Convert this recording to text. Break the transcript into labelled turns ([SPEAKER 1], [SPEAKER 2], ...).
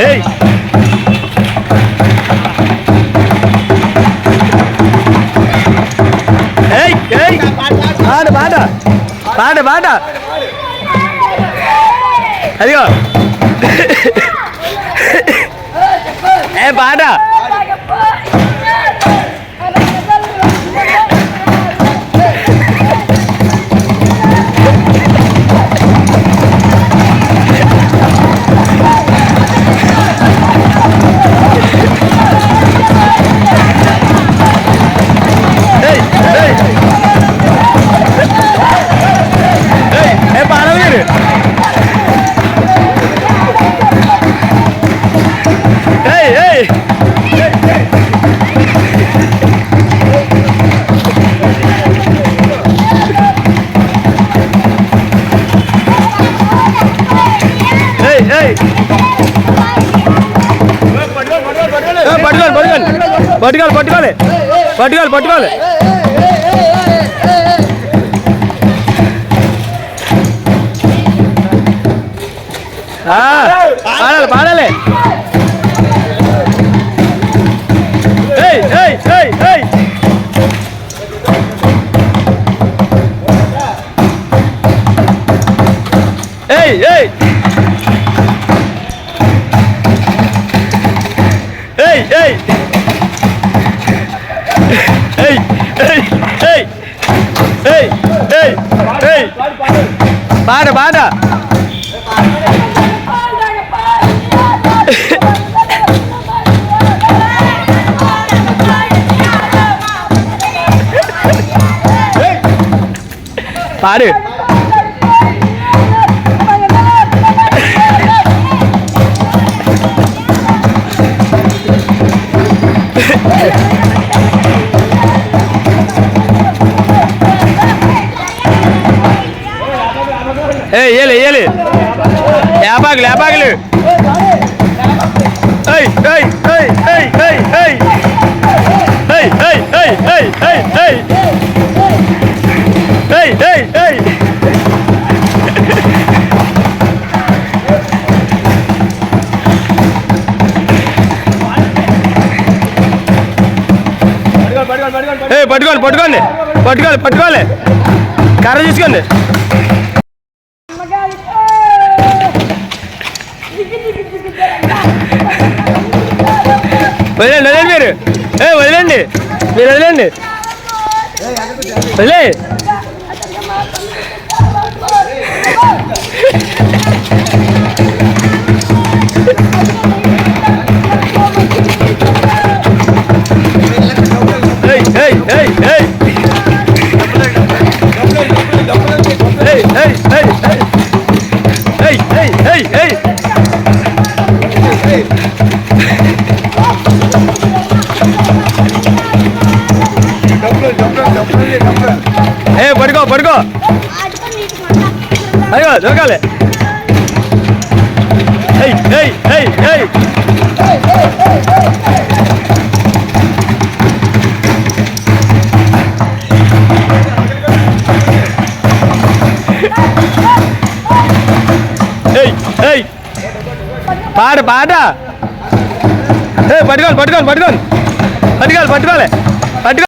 [SPEAKER 1] ఏయ్ ఏయ్ ఏయ్ పాట పాట పాట పాట అదిగో ఏ పాట పట్టుకోవాలి పట్టుకోవాలి పట్టుకోవాలి పట్టుకోవాలి పాడాలి పాడాలి ఏయ్ ఏయ్ ఏయ్ ఏయ్ ఏయ్ ఏయ్ ఏయ్ ఏయ్ ఏయ్ ఏయ్ ఏయ్ ఏయ్ ఏయ్ ఏయ్ పాట పాట పాడు ఏలే ఏలే యాపాకులు యాపాకులు ఏయ్ ఏయ్ ఏయ్ ఏయ్ ఏయ్ ఏయ్ ఏయ్ ఏయ్ ఏయ్ ఏయ్ ఏయ్ ఏయ్ ఏయ్ ఏయ్ ఏయ్ పట్టుకోండి పట్టుకోండి పట్టుకోవాలి పట్టుకోవాలి కర్ర తీసుకోండి వదిలేండి వదిలేండి మీరు వదిలేండి మీరు వదిలేండి వదిలే ఏయ్ ఏయ్ ఏయ్ ఏయ్ ఏయ్ ఏయ్ ఏయ్ ఏయ్ ఏయ్ ఏయ్ పడుకో పడుకో అయ్యో దొరకాలి ఏయ్ ఏయ్ ఏయ్ ఏయ్ ఏయ్ ఏయ్ పాట పాట పట్టుకోవాలి పట్టుకోవాలి పట్టుకోవాలి పట్టుకోవాలి పట్టుకోవాలి పట్టుకో